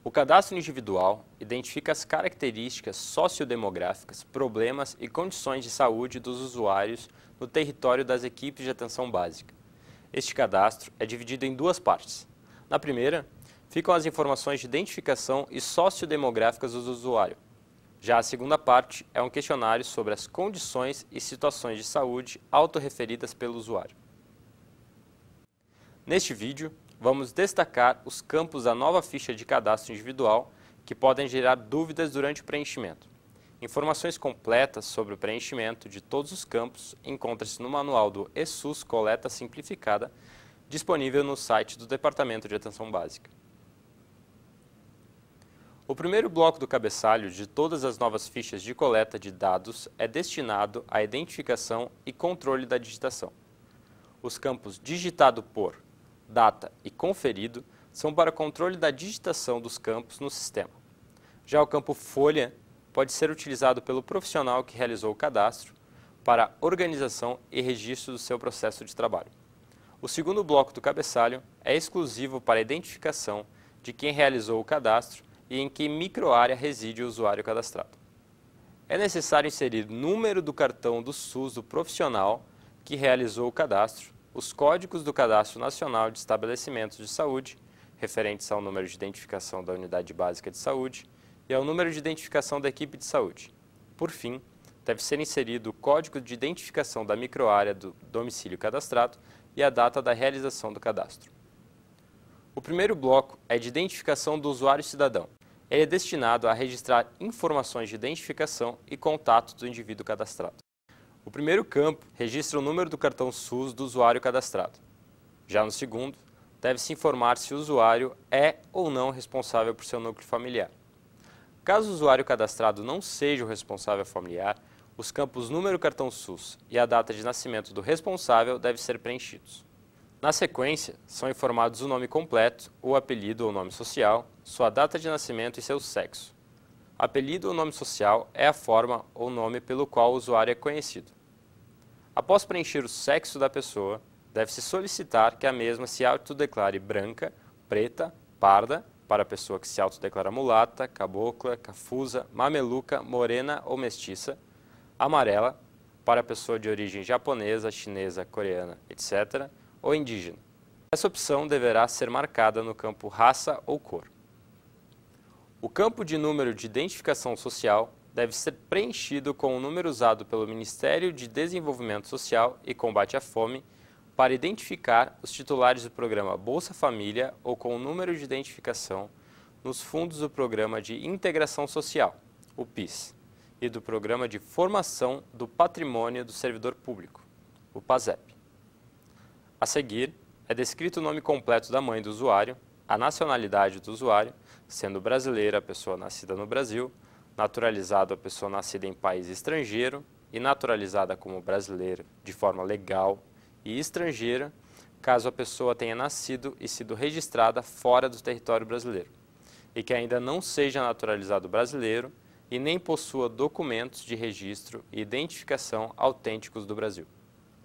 O cadastro individual identifica as características sociodemográficas, problemas e condições de saúde dos usuários no território das equipes de atenção básica. Este cadastro é dividido em duas partes. Na primeira, ficam as informações de identificação e sociodemográficas do usuário. Já a segunda parte é um questionário sobre as condições e situações de saúde autorreferidas pelo usuário. Neste vídeo, vamos destacar os campos da nova ficha de cadastro individual que podem gerar dúvidas durante o preenchimento. Informações completas sobre o preenchimento de todos os campos encontram-se no manual do ESUS Coleta Simplificada, disponível no site do Departamento de Atenção Básica. O primeiro bloco do cabeçalho de todas as novas fichas de coleta de dados é destinado à identificação e controle da digitação. Os campos digitado por, data e conferido são para controle da digitação dos campos no sistema. Já o campo folha pode ser utilizado pelo profissional que realizou o cadastro para organização e registro do seu processo de trabalho. O segundo bloco do cabeçalho é exclusivo para a identificação de quem realizou o cadastro e em que microárea reside o usuário cadastrado. É necessário inserir número do cartão do SUS do profissional que realizou o cadastro, os códigos do Cadastro Nacional de Estabelecimentos de Saúde, referentes ao número de identificação da Unidade Básica de Saúde, e ao número de identificação da equipe de saúde. Por fim, deve ser inserido o código de identificação da microárea do domicílio cadastrado e a data da realização do cadastro. O primeiro bloco é de identificação do usuário cidadão. Ele é destinado a registrar informações de identificação e contato do indivíduo cadastrado. O primeiro campo registra o número do cartão SUS do usuário cadastrado. Já no segundo, deve-se informar se o usuário é ou não responsável por seu núcleo familiar. Caso o usuário cadastrado não seja o responsável familiar, os campos número cartão SUS e a data de nascimento do responsável devem ser preenchidos. Na sequência, são informados o nome completo, o apelido ou nome social, sua data de nascimento e seu sexo. Apelido ou nome social é a forma ou nome pelo qual o usuário é conhecido. Após preencher o sexo da pessoa, deve-se solicitar que a mesma se autodeclare branca, preta, parda, para a pessoa que se autodeclara mulata, cabocla, cafusa, mameluca, morena ou mestiça, amarela, para a pessoa de origem japonesa, chinesa, coreana, etc., ou indígena. Essa opção deverá ser marcada no campo raça ou cor. O campo de número de identificação social deve ser preenchido com o número usado pelo Ministério de Desenvolvimento Social e Combate à Fome para identificar os titulares do programa Bolsa Família ou com o número de identificação nos fundos do Programa de Integração Social, o PIS, e do Programa de Formação do Patrimônio do Servidor Público, o PASEP. A seguir, é descrito o nome completo da mãe do usuário, a nacionalidade do usuário, sendo brasileira a pessoa nascida no Brasil, naturalizado a pessoa nascida em país estrangeiro e naturalizada como brasileira de forma legal e estrangeira, caso a pessoa tenha nascido e sido registrada fora do território brasileiro, e que ainda não seja naturalizado brasileiro e nem possua documentos de registro e identificação autênticos do Brasil.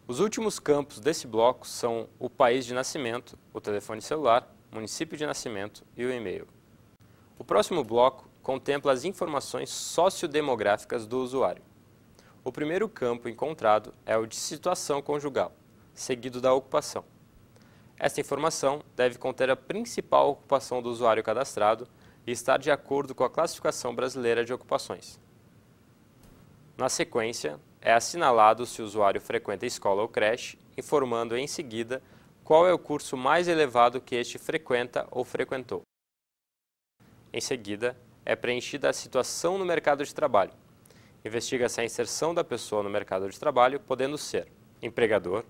Os últimos campos desse bloco são o país de nascimento, o telefone celular, município de nascimento e o e-mail. O próximo bloco contempla as informações sociodemográficas do usuário. O primeiro campo encontrado é o de situação conjugal, seguido da ocupação. Esta informação deve conter a principal ocupação do usuário cadastrado e estar de acordo com a classificação brasileira de ocupações. Na sequência, é assinalado se o usuário frequenta escola ou creche, informando em seguida qual é o curso mais elevado que este frequenta ou frequentou. Em seguida, é preenchida a situação no mercado de trabalho. Investiga-se a inserção da pessoa no mercado de trabalho, podendo ser empregador,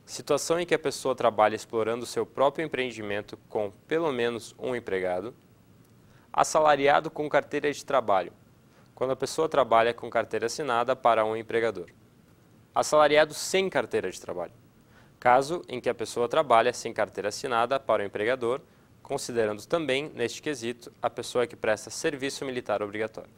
situação em que a pessoa trabalha explorando seu próprio empreendimento com pelo menos um empregado, assalariado com carteira de trabalho, quando a pessoa trabalha com carteira assinada para um empregador. Assalariado sem carteira de trabalho, caso em que a pessoa trabalha sem carteira assinada para o empregador, considerando também, neste quesito, a pessoa que presta serviço militar obrigatório.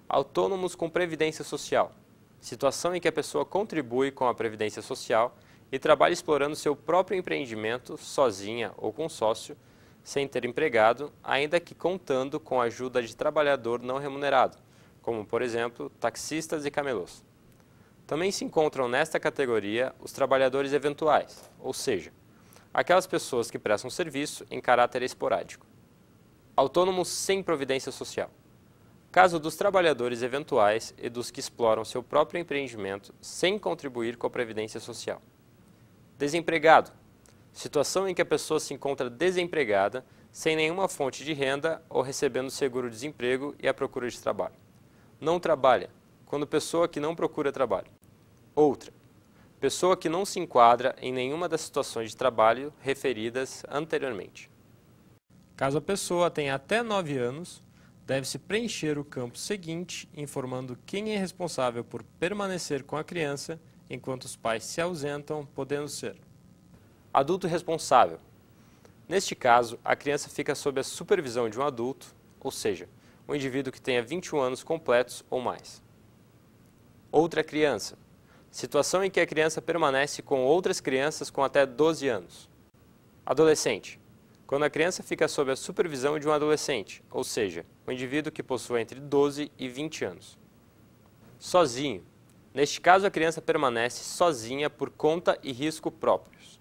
Autônomos com previdência social, situação em que a pessoa contribui com a previdência social e trabalha explorando seu próprio empreendimento, sozinha ou com sócio, sem ter empregado, ainda que contando com a ajuda de trabalhador não remunerado, como, por exemplo, taxistas e camelôs. Também se encontram nesta categoria os trabalhadores eventuais, ou seja, aquelas pessoas que prestam serviço em caráter esporádico. Autônomos sem providência social. Caso dos trabalhadores eventuais e dos que exploram seu próprio empreendimento sem contribuir com a previdência social. Desempregado. Situação em que a pessoa se encontra desempregada, sem nenhuma fonte de renda ou recebendo seguro-desemprego e à procura de trabalho. Não trabalha, quando pessoa que não procura trabalho. Outra. Pessoa que não se enquadra em nenhuma das situações de trabalho referidas anteriormente. Caso a pessoa tenha até 9 anos, deve-se preencher o campo seguinte, informando quem é responsável por permanecer com a criança enquanto os pais se ausentam, podendo ser adulto responsável. Neste caso, a criança fica sob a supervisão de um adulto, ou seja, um indivíduo que tenha 21 anos completos ou mais. Outra criança. Situação em que a criança permanece com outras crianças com até 12 anos. Adolescente. Quando a criança fica sob a supervisão de um adolescente, ou seja, um indivíduo que possui entre 12 e 20 anos. Sozinho. Neste caso, a criança permanece sozinha por conta e risco próprios.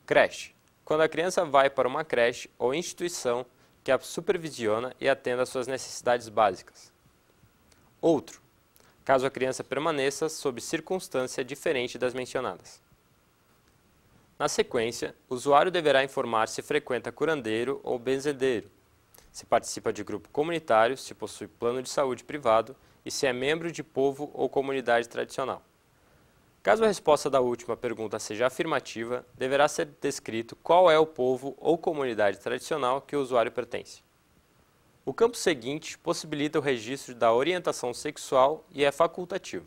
Creche. Quando a criança vai para uma creche ou instituição que a supervisiona e atenda às suas necessidades básicas. Outro. Caso a criança permaneça sob circunstância diferente das mencionadas. Na sequência, o usuário deverá informar se frequenta curandeiro ou benzedeiro, se participa de grupo comunitário, se possui plano de saúde privado e se é membro de povo ou comunidade tradicional. Caso a resposta da última pergunta seja afirmativa, deverá ser descrito qual é o povo ou comunidade tradicional que o usuário pertence. O campo seguinte possibilita o registro da orientação sexual e é facultativo.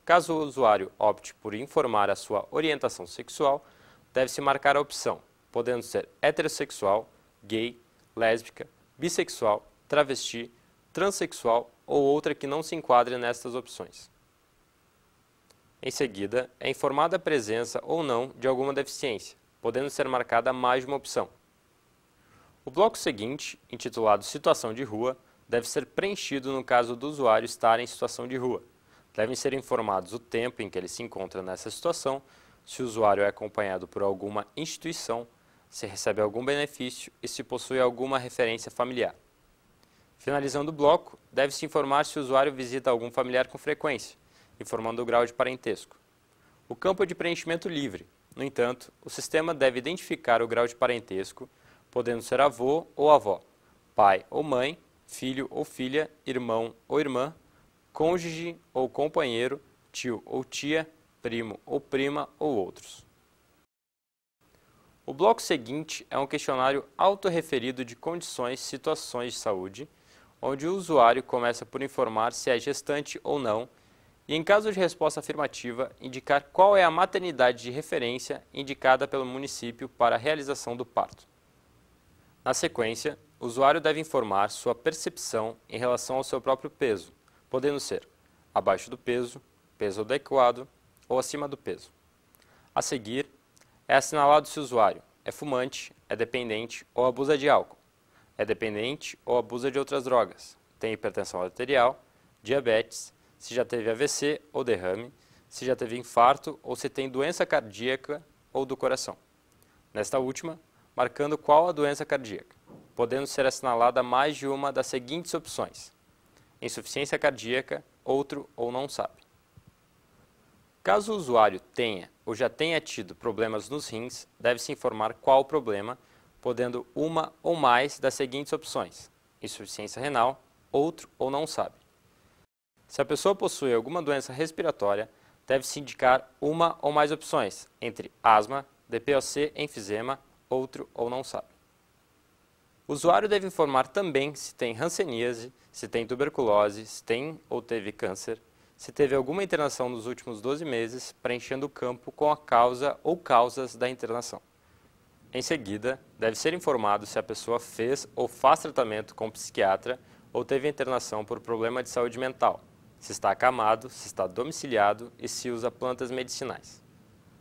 Caso o usuário opte por informar a sua orientação sexual, deve-se marcar a opção, podendo ser heterossexual, gay, lésbica, bissexual, travesti, transexual ou outra que não se enquadre nestas opções. Em seguida, é informada a presença ou não de alguma deficiência, podendo ser marcada mais de uma opção. O bloco seguinte, intitulado Situação de Rua, deve ser preenchido no caso do usuário estar em situação de rua. Devem ser informados o tempo em que ele se encontra nessa situação, se o usuário é acompanhado por alguma instituição, se recebe algum benefício e se possui alguma referência familiar. Finalizando o bloco, deve-se informar se o usuário visita algum familiar com frequência, informando o grau de parentesco. O campo é de preenchimento livre. No entanto, o sistema deve identificar o grau de parentesco, podendo ser avô ou avó, pai ou mãe, filho ou filha, irmão ou irmã, cônjuge ou companheiro, tio ou tia, primo ou prima ou outros. O bloco seguinte é um questionário autorreferido de condições e situações de saúde, onde o usuário começa por informar se é gestante ou não, e, em caso de resposta afirmativa, indicar qual é a maternidade de referência indicada pelo município para a realização do parto. Na sequência, o usuário deve informar sua percepção em relação ao seu próprio peso, podendo ser abaixo do peso, peso adequado ou acima do peso. A seguir, é assinalado se o usuário é fumante, é dependente ou abusa de álcool, é dependente ou abusa de outras drogas, tem hipertensão arterial, diabetes, se já teve AVC ou derrame, se já teve infarto ou se tem doença cardíaca ou do coração. Nesta última, marcando qual a doença cardíaca, podendo ser assinalada mais de uma das seguintes opções: insuficiência cardíaca, outro ou não sabe. Caso o usuário tenha ou já tenha tido problemas nos rins, deve-se informar qual o problema, podendo uma ou mais das seguintes opções: insuficiência renal, outro ou não sabe. Se a pessoa possui alguma doença respiratória, deve-se indicar uma ou mais opções, entre asma, DPOC, enfisema, outro ou não sabe. O usuário deve informar também se tem hanseníase, se tem tuberculose, se tem ou teve câncer, se teve alguma internação nos últimos 12 meses, preenchendo o campo com a causa ou causas da internação. Em seguida, deve ser informado se a pessoa fez ou faz tratamento com psiquiatra ou teve internação por problema de saúde mental, se está acamado, se está domiciliado e se usa plantas medicinais.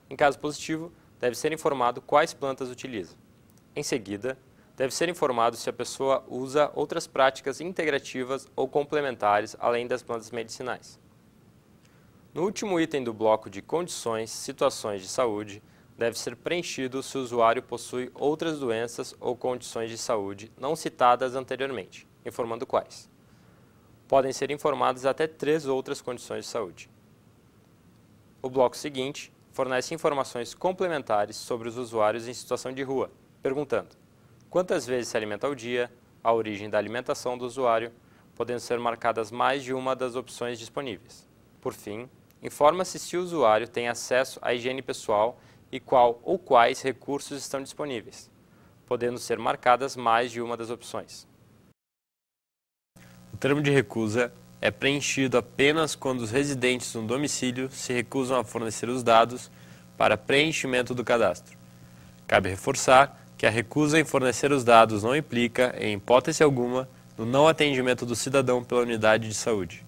Em caso positivo, deve ser informado quais plantas utiliza. Em seguida, deve ser informado se a pessoa usa outras práticas integrativas ou complementares além das plantas medicinais. No último item do bloco de condições, situações de saúde, deve ser preenchido se o usuário possui outras doenças ou condições de saúde não citadas anteriormente, informando quais. Podem ser informadas até 3 outras condições de saúde. O bloco seguinte fornece informações complementares sobre os usuários em situação de rua, perguntando quantas vezes se alimenta ao dia, a origem da alimentação do usuário, podendo ser marcadas mais de uma das opções disponíveis. Por fim, informa-se se o usuário tem acesso à higiene pessoal e qual ou quais recursos estão disponíveis, podendo ser marcadas mais de uma das opções. O termo de recusa é preenchido apenas quando os residentes no domicílio se recusam a fornecer os dados para preenchimento do cadastro. Cabe reforçar que a recusa em fornecer os dados não implica, em hipótese alguma, no não atendimento do cidadão pela unidade de saúde.